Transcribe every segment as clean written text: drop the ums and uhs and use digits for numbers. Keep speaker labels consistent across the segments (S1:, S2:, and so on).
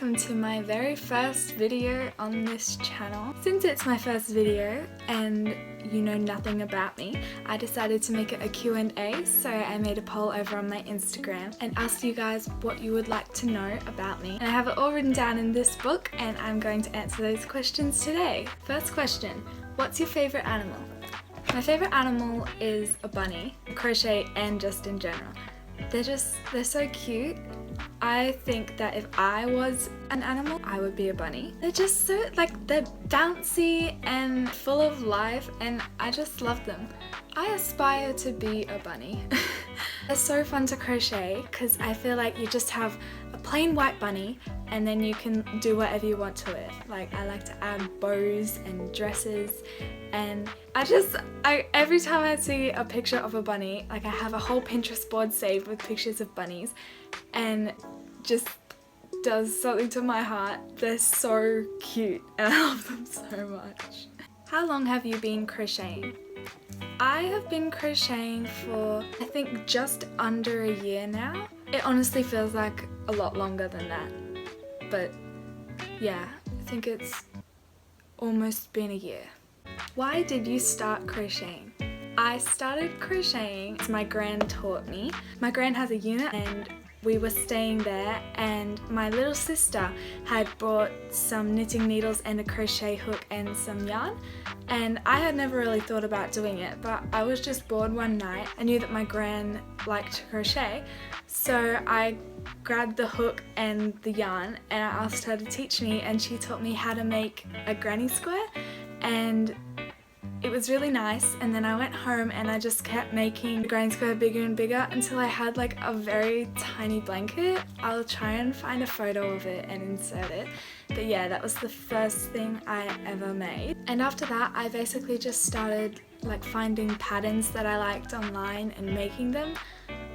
S1: welcome to my very first video on this channel. Since it's my first video and you know nothing about me, I decided to make it a Q&A, so I made a poll over on my Instagram and asked you guys what you would like to know about me. And I have it all written down in this book and I'm going to answer those questions today. First question, what's your favourite animal? My favourite animal is a bunny, crochet and just in general. They're so cute. I think that if I was an animal, I would be a bunny. They're just so, they're bouncy and full of life and I just love them. I aspire to be a bunny. They're so fun to crochet because I feel like you just have a plain white bunny and then you can do whatever you want to it. Like, I like to add bows and dresses, and every time I see a picture of a bunny, like I have a whole Pinterest board saved with pictures of bunnies, and just does something to my heart. They're so cute and I love them so much. How long have you been crocheting? I have been crocheting for I think just under a year now. It honestly feels like a lot longer than that, but yeah, I think it's almost been a year. Why did you start crocheting? I started crocheting because my gran taught me. My gran has a unit and we were staying there, and my little sister had brought some knitting needles and a crochet hook and some yarn, and I had never really thought about doing it, but I was just bored one night. I knew that my gran liked to crochet, so I grabbed the hook and the yarn and I asked her to teach me, and she taught me how to make a granny square, and it was really nice. And then I went home and I just kept making the granny square bigger and bigger until I had like a very tiny blanket. I'll try and find a photo of it and insert it. But yeah, that was the first thing I ever made. And after that, I basically just started like finding patterns that I liked online and making them.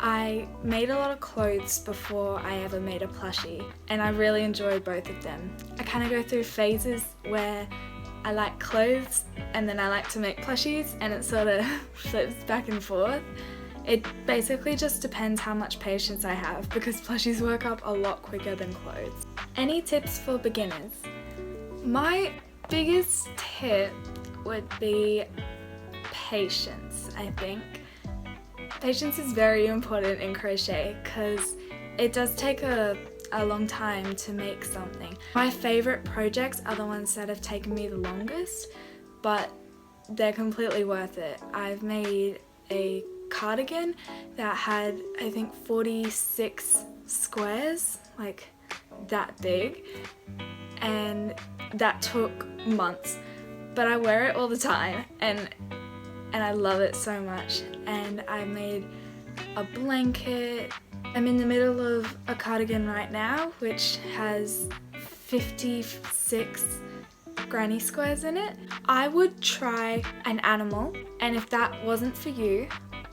S1: I made a lot of clothes before I ever made a plushie, and I really enjoyed both of them. I kind of go through phases where I like clothes and then I like to make plushies, and it sort of flips back and forth. It basically just depends how much patience I have, because plushies work up a lot quicker than clothes. Any tips for beginners? My biggest tip would be patience, I think. Patience is very important in crochet because it does take a long time to make something. My favourite projects are the ones that have taken me the longest, but they're completely worth it. I've made a cardigan that had I think 46 squares, like that big, and that took months, but I wear it all the time and I love it so much. And I made a blanket. I'm in the middle of a cardigan right now which has 56 granny squares in it. I would try an animal, and if that wasn't for you,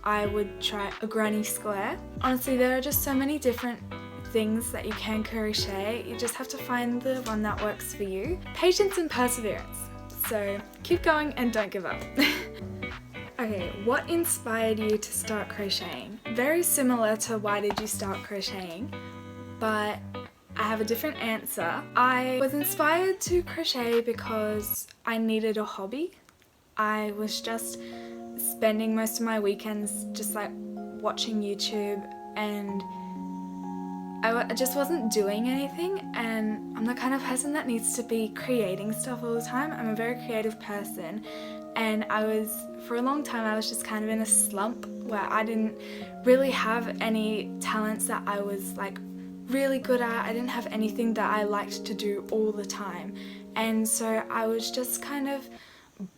S1: I would try a granny square. Honestly, there are just so many different things that you can crochet. You just have to find the one that works for you. Patience and perseverance. So keep going and don't give up. Okay, what inspired you to start crocheting? Very similar to why did you start crocheting, but I have a different answer. I was inspired to crochet because I needed a hobby. I was just spending most of my weekends just like watching YouTube, and I just wasn't doing anything, and I'm the kind of person that needs to be creating stuff all the time. I'm a very creative person, and for a long time I was just kind of in a slump where I didn't really have any talents that I was like really good at. I didn't have anything that I liked to do all the time, and so I was just kind of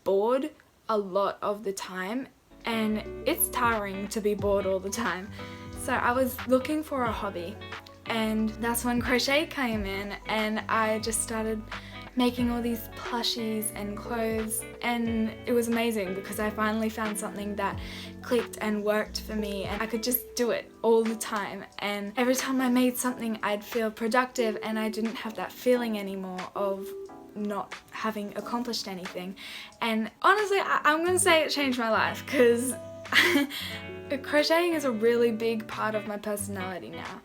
S1: bored a lot of the time, and it's tiring to be bored all the time. So I was looking for a hobby, and that's when crochet came in, and I just started making all these plushies and clothes, and it was amazing because I finally found something that clicked and worked for me, and I could just do it all the time. And every time I made something, I'd feel productive, and I didn't have that feeling anymore of not having accomplished anything. And honestly, I'm gonna say it changed my life, because crocheting is a really big part of my personality now.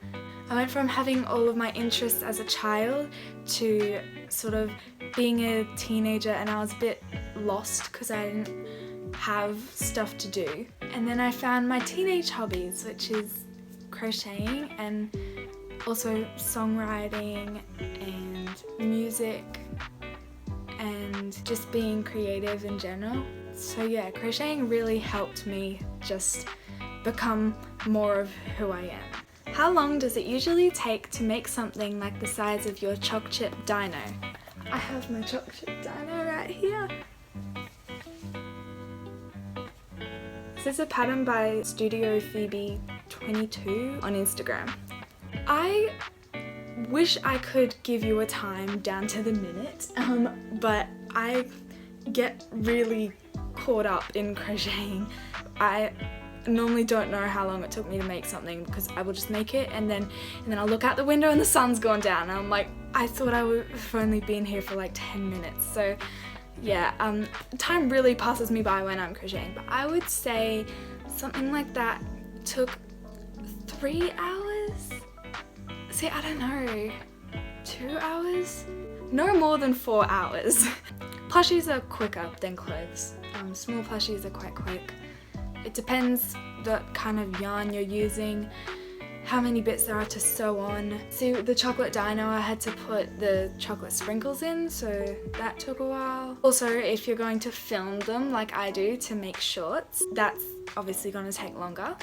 S1: I went from having all of my interests as a child to sort of being a teenager, and I was a bit lost because I didn't have stuff to do. And then I found my teenage hobbies, which is crocheting and also songwriting and music and just being creative in general. So yeah, crocheting really helped me just become more of who I am. How long does it usually take to make something like the size of your chalk chip dino? I have my chalk chip dino right here. This is a pattern by Studio Phoebe 22 on Instagram. I wish I could give you a time down to the minute, but I get really caught up in crocheting. I normally don't know how long it took me to make something because I will just make it and then I'll look out the window and the sun's gone down and I'm like, I thought I would have only been here for like 10 minutes. So yeah, time really passes me by when I'm crocheting, but I would say something like that took 3 hours? See, I don't know, 2 hours? No more than 4 hours. Plushies are quicker than clothes. Small plushies are quite quick. It depends what kind of yarn you're using, how many bits there are to sew on. See, the chocolate dino, I had to put the chocolate sprinkles in, so that took a while. Also, if you're going to film them like I do to make shorts, that's obviously going to take longer.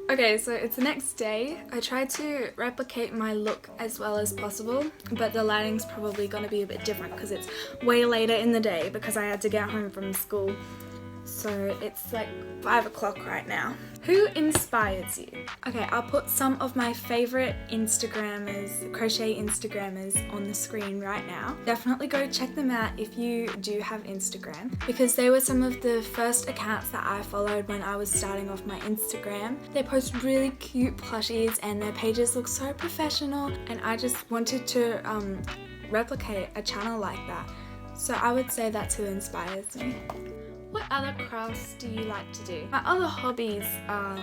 S1: Okay, so it's the next day. I tried to replicate my look as well as possible, but the lighting's probably going to be a bit different because it's way later in the day because I had to get home from school. So it's like 5 o'clock right now. Who inspires you? Okay, I'll put some of my favorite Instagrammers, crochet Instagrammers on the screen right now. Definitely go check them out if you do have Instagram, because they were some of the first accounts that I followed when I was starting off my Instagram. They post really cute plushies and their pages look so professional, and I just wanted to replicate a channel like that. So I would say that's who inspires me. What other crafts do you like to do? My other hobbies are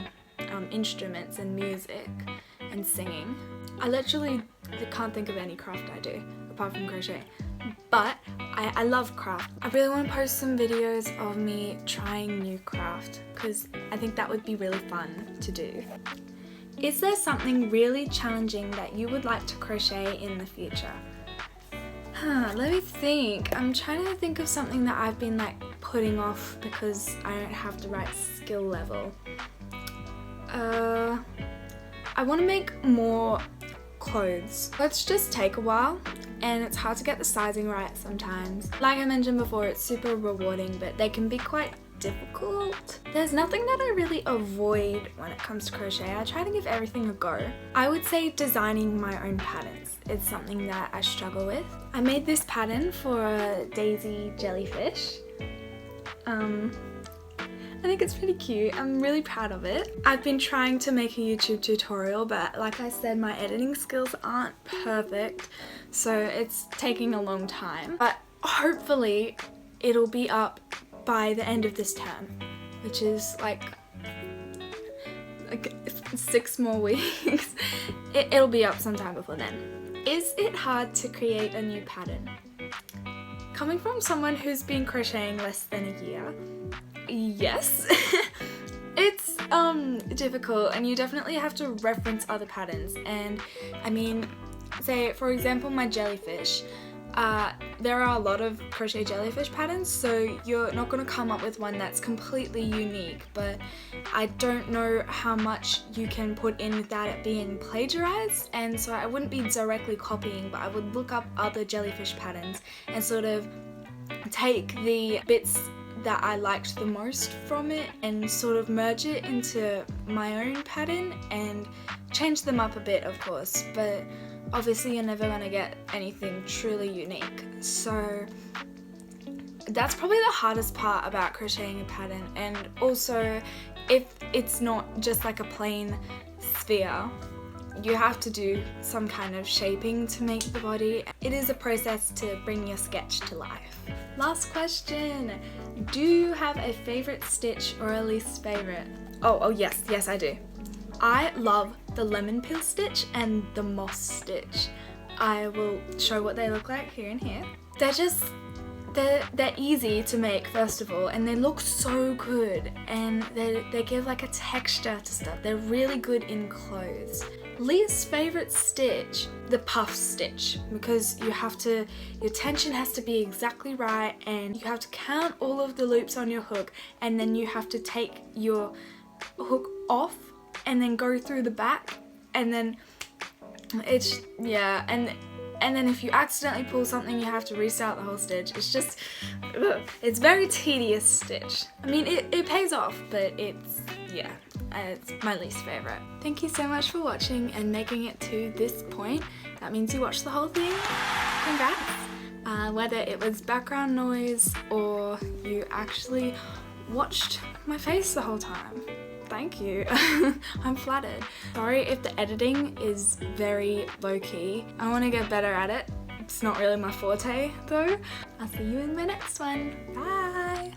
S1: instruments and music and singing. I literally can't think of any craft I do apart from crochet, but I love craft. I really want to post some videos of me trying new craft because I think that would be really fun to do. Is there something really challenging that you would like to crochet in the future? Let me think. I'm trying to think of something that I've been like putting off because I don't have the right skill level. I want to make more clothes. Clothes just take a while and it's hard to get the sizing right sometimes. Like I mentioned before, it's super rewarding, but they can be quite difficult. There's nothing that I really avoid when it comes to crochet. I try to give everything a go. I would say designing my own patterns is something that I struggle with. I made this pattern for a daisy jellyfish. I think it's pretty cute. I'm really proud of it. I've been trying to make a YouTube tutorial, but like I said, my editing skills aren't perfect, so it's taking a long time. But hopefully it'll be up by the end of this term, which is like 6 more weeks. It'll be up sometime before then. Is it hard to create a new pattern? Coming from someone who's been crocheting less than a year, yes. It's difficult, and you definitely have to reference other patterns. And I mean, say for example my jellyfish, there are a lot of crochet jellyfish patterns, so you're not going to come up with one that's completely unique, but I don't know how much you can put in without it being plagiarized, and so I wouldn't be directly copying, but I would look up other jellyfish patterns and sort of take the bits that I liked the most from it and sort of merge it into my own pattern and change them up a bit, of course, but obviously you're never going to get anything truly unique. So that's probably the hardest part about crocheting a pattern. And also, if it's not just like a plain sphere, you have to do some kind of shaping to make the body. It is a process to bring your sketch to life. Last question. Do you have a favorite stitch or a least favorite? Oh yes I do. I love the lemon peel stitch and the moss stitch. I will show what they look like here and here. They're easy to make, first of all, and they look so good, and they give like a texture to stuff. They're really good in clothes. Least favorite stitch, the puff stitch, because your tension has to be exactly right, and you have to count all of the loops on your hook, and then you have to take your hook off and then go through the back, and then and then if you accidentally pull something, you have to restart the whole stitch. It's just, it's very tedious stitch. I mean, it pays off, but it's my least favorite. Thank you so much for watching and making it to this point. That means you watched the whole thing. Congrats. Whether it was background noise or you actually watched my face the whole time. Thank you. I'm flattered. Sorry if the editing is very low-key. I want to get better at it. It's not really my forte though. I'll see you in my next one. Bye!